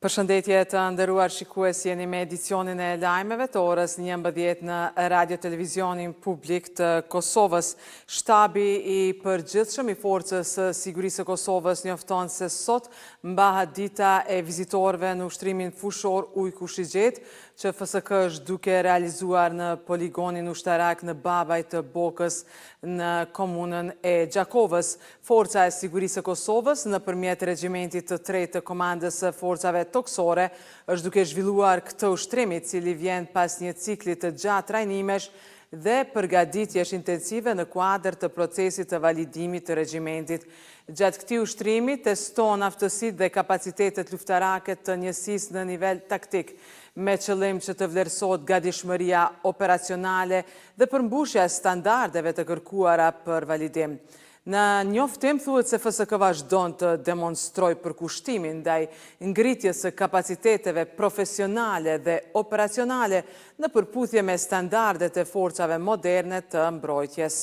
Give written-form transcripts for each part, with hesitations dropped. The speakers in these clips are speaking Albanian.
Përshëndetje të nderuar shikues, jeni me edicionin e lajmeve të orës 11 në Radio Televizionin Publik të Kosovës. Shtabi i përgjithshëm i Forcës së Sigurisë së Kosovës njofton se sot mbahet dita e vizitorëve në ushtrimin fushor Ujkushigjet, që FSK është duke realizuar në poligonin ushtarak në Babaj të Bokës në komunën e Gjakovës. Forca e Sigurisë së Kosovës nëpërmjet regjimentit të 3 të komandës së forcave toksore është duke zhvilluar këtë ushtrim, i cili vjen pas një cikli të gjatë trajnimesh dhe përgatitjesh intensive në kuadër të procesit të validimit të regjimentit. Gjatë këtij ushtrimi teston aftësitë dhe kapacitetet luftarake të njësisë në nivel taktik, me qëllim që të vlerësohet gatishmëria operacionale dhe përmbushja e standardeve të kërkuara për validim. Në njoftim thuhet se FSK vazhdon të demonstrojë përkushtimin ndaj ngritjes së kapaciteteve profesionale dhe operacionale në përputhje me standardet e forcave moderne të mbrojtjes.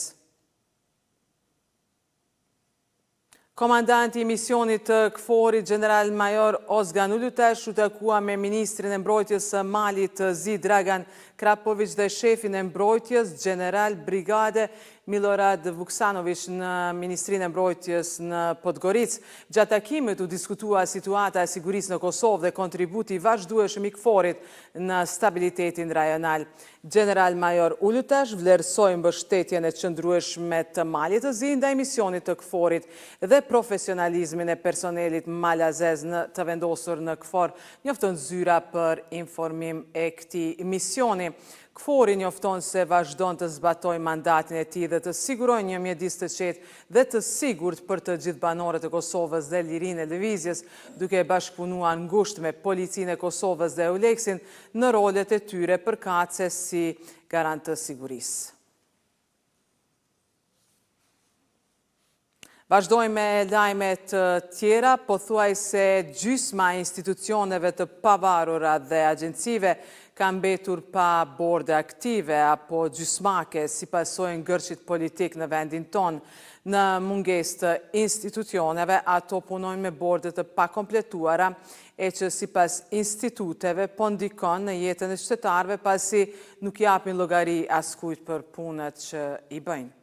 Komandanti i misionit të KFOR-it, General Major Ozgan Ulutesh, u takua me ministrin e mbrojtjes së Malit Zi Dragan Krapović dhe shefin e mbrojtjes, General Brigade Milorad Vuksanović në Ministrinë e Mbrojtjes në Podgoricë. Gjatë takimit u diskutua situata e sigurisë në Kosovë dhe kontributi i vazhdueshëm i KFOR-it në stabilitetin rajonal. General Major Ulutesh vlerësoi mbështetjen e qëndrueshme të Malit të Zi ndaj misionit të KFOR-it dhe profesionalizmin e personelit malazez të vendosur në KFOR, njofton zyra për informim e këtij misioni. KFOR-i njofton se vazhdon të zbatojë mandatin e tij dhe të sigurojë një mjedis të qetë dhe të sigurt për të gjithë banorët e Kosovës dhe lirinë e lëvizjes, duke bashkëpunuar ngushtë me Policinë e Kosovës dhe EULEX-in në rolet e tyre përkatëse si garant të sigurisë. Vazhdojmë me lajme të tjera, pothuajse gjysma e institucioneve të pavarura dhe agjencive ka mbetur pa borde aktive apo gjysmake si pasojë ngërçit politik në vendin tonë. Në mungesë të institucioneve, ato punojnë me borde të pakompletuara, e që sipas instituteve po ndikon në jetën e qytetarëve pasi nuk japin llogari askujt për punët që i bëjnë.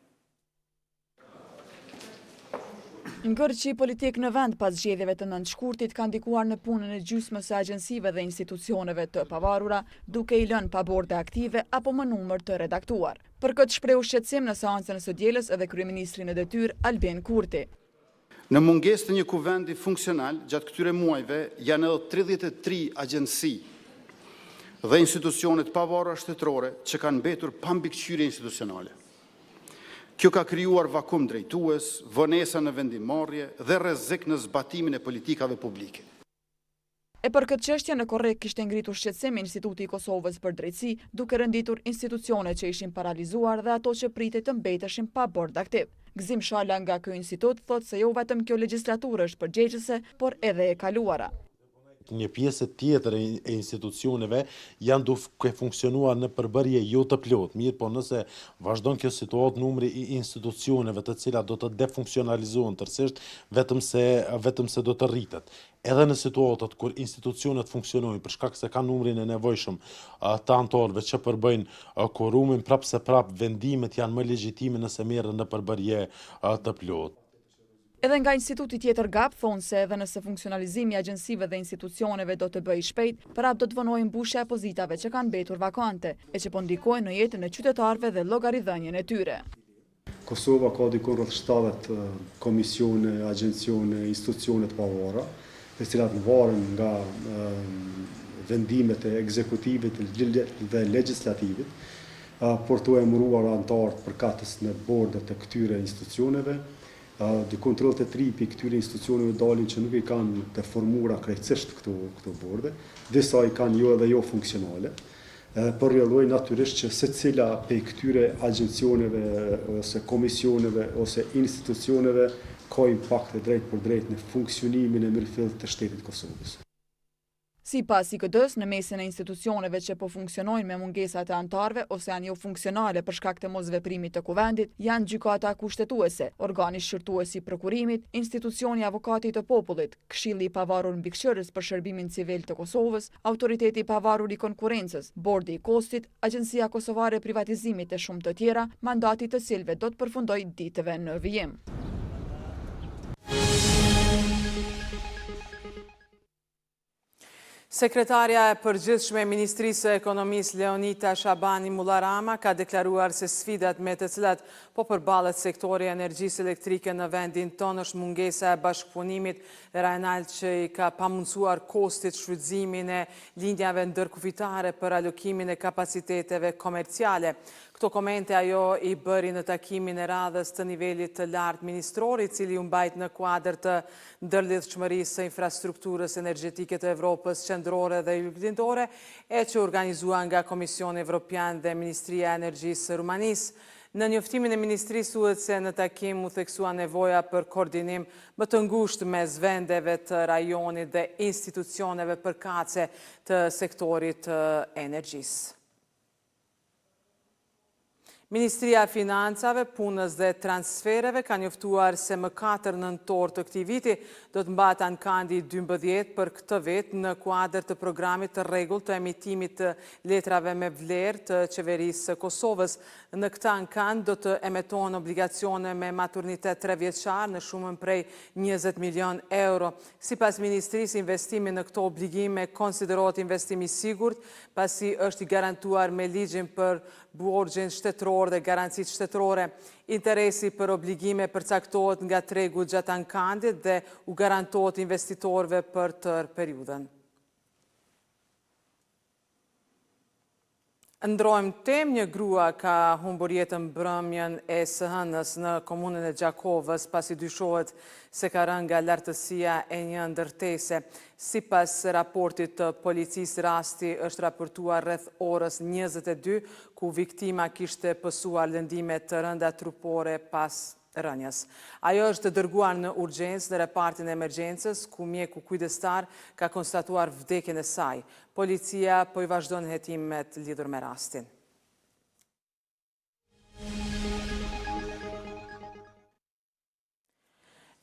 Ngërçi politik në vend pas zgjedhjeve të nëntëshkurtit ka ndikuar në punën e gjysmës së agjensive dhe institucioneve të pavarura, duke i lënë pa borde aktive apo më numër të redaktuar. Për këtë shprehu shqetësim në seancën e së dielës edhe kryeministri në detyrë Albin Kurti. Në mungesë të një kuvendi funksional, gjatë këtyre muajve janë edhe 33 agjensi dhe institucionet pavarura shtetërore që kanë mbetur pa mbikëqyrje institucionale. Kjo ka krijuar vakum drejtues, vonesa në vendimmarrje dhe rrezik në zbatimin e politikave publike. E për këtë çështje në korrekt kishte ngritur shqetësim Instituti i Kosovës për Drejtësi, duke renditur institucione që ishin paralizuar dhe ato që pritej të mbeteshin pa bord aktiv. Gzim Shala nga ky institut thotë se jo vetëm kjo legjislaturë është përgjegjëse, por edhe e kaluara. Një pjesë tjetër e institucioneve janë duke funksionuar në përbërje jo të plot. Mirë, po nëse vazhdon kjo situatë, numri i institucioneve të cilat do të defunksionalizohen tërësisht, vetëm se do të rritet. Edhe në situatat kur institucionet funksionojnë për shkak se kanë numrin e nevojshëm të anëtarëve që përbëjnë quorumin, prap vendimet janë më legjitime nëse merren në përbërje të plot. Edhe nga instituti tjetër GAP thonë se edhe nëse funksionalizimi i agjensive dhe institucioneve do të bëjë shpejt, prap do të vënojë mbushja e pozitave që kanë mbetur vakante e që po ndikojnë në jetën e qytetarëve dhe llogaridhënien e tyre. Kosova ka diku rreth 70 komisione, agjencione, institucione të pavarura, të cilat varen nga vendimet e ekzekutivit dhe legjislativit, por të emëruar anëtarë përkatës në bordet e këtyre institucioneve. Dy kontrollet e tri për këtyre institucioneve dalin që nuk i kanë të formura krejtësisht këto borde, disa i kanë jo edhe jo funksionale, por rrjedhojnë natyrisht që secila për këtyre agjencioneve ose komisioneve ose institucioneve ka impakt drejt për drejt në funksionimin e mirëfillt të shtetit Kosovës. Sipas IKD-s, në mesin e institucioneve që po funksionojnë me mungesat e antarëve ose janë jo funksionale për shkak të mosveprimit të kuvendit, janë gjykata kushtetuese, organi shqyrtues i prokurimit, institucioni avokatit të popullit, Këshilli i pavarur mbikëqyrës për shërbimin civil të Kosovës, Autoriteti i pavarur i konkurrencës, Bordi i Kostit, Agjencia Kosovare e Privatizimit e shumë të tjera, mandati të cilëve do të përfundojë ditëve në vijim. Sekretarja e përgjithshme e Ministrisë së Ekonomisë Leonita Shabani Mullarama ka deklaruar se sfidat me të cilat po përballet sektori i energjisë elektrike në vendin tonë është mungesa e bashkëpunimit rajnal që i ka pamundsuar kostit shfrytëzimin e linjave ndërkufitare për alokimin e kapaciteteve komerciale. Këto komente ajo i bëri në takimin e radhës të nivelit të lartë ministror, i cili u mbajt në kuadër të ndërlidhshmërisë së infrastrukturës energjetike të Evropës qendrore dhe juglindore, e që organizuan nga Komisioni Evropian dhe Ministria e Energjisë së Rumanisë. Në njoftimin e ministrisë thuhet se në takim u theksua nevoja për koordinim më të ngushtë mes vendeve të rajonit dhe institucioneve përkatëse të sektorit të energjisë. Ministria e Financave, Punës dhe Transfereve ka njoftuar se më 4 nëntor të këtij viti do të mbahet ankandi 12 për këtë vit në kuadër të programit të rregullt të emitimit të letrave me vlerë të Qeverisë së Kosovës. Në këtë ankand do të emetohen obligacione me maturitet 3 vjeçar në shumën prej 20 milion euro. Sipas ministrisë, investimi në këto obligime konsiderohet investim i sigurt, pasi është i garantuar me ligjin për borxhin shtetëror dhe garancitë shtetërore. Interesi për obligime përcaktohet nga tregu gjatë ankandit dhe u garantohet investitorëve për tërë periudhën. Ndrojmë temë, një grua ka humbur jetën mbrëmjen e së hënës në komunën e Gjakovës pasi dyshohet se ka rënë nga lartësia e një ndërtese. Sipas raportit të policisë, rasti është raportuar rreth orës 22, ku viktima kishte pësuar lëndime të rënda trupore pas rënjes. Ajo është dërguar në urgjencë në repartin e emergjencës, ku mjeku kujdestar ka konstatuar vdekjen e saj. Policia po i vazhdon hetimet lidhur me rastin.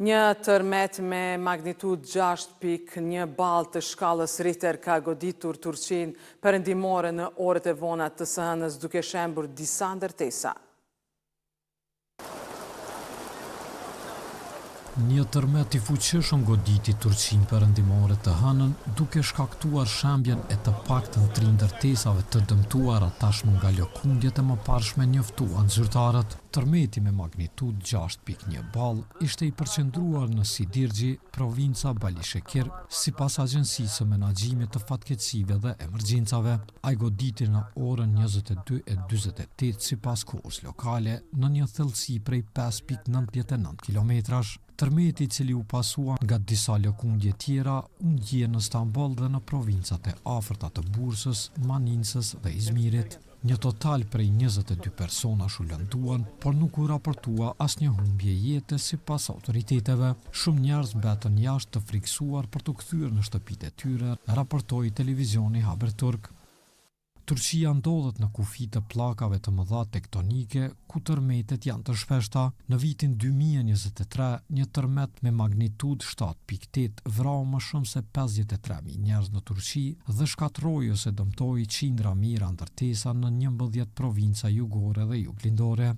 Një tërmet me magnitud 6.1 balë të shkallës Richter ka goditur Turqinë perëndimore në orët e vona të së hënës, duke shembur disa ndërtesa. Një tërmet i fuqishëm goditi Turqinë perëndimore të hënën, duke shkaktuar shembjen e të paktën 3 ndërtesave të dëmtuara tashmë nga lëkundjet e mëparshme, njoftuan zyrtarët. Tërmeti me magnitud 6.1 balë ishte i përqendruar në Sidirgji, provinca Balisheker, sipas Agjencisë së Menaxhimit të Fatkeqësive dhe Emergjencave. Ai goditi në orën 22:48 sipas kohës lokale në një thellësi prej 5.99 kilometrash. Tërmeti, i cili u pasua nga disa lëkundje tjera, u ngje në Stamboll dhe në provincat e afërta të Bursës, Maninsës dhe Izmirit. Një total prej 22 persona u lënduan, por nuk u raportua asnjë humbje jete sipas autoriteteve. Shumë njerëz mbetën jashtë të friksuar për të kthyer në shtëpitë e tyre, raportoi televizioni Haberturk. Turqia ndodhet në kufi të pllakave të mëdha tektonike, ku tërmetet janë të shpeshta. Në vitin 2023, një tërmet me magnitud 7.8 vrau më shumë se 53.000 njerëz në Turqi dhe shkatroi ose dëmtoi qindra mijëra ndërtesa në 11 provinca jugore dhe juglindore.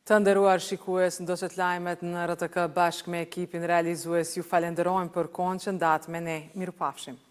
Të nderuar shikues, ndoshët lajmet në RTK bashkë me ekipin realizues, ju falenderojmë për kohën që ndat me ne. Mirupafshim.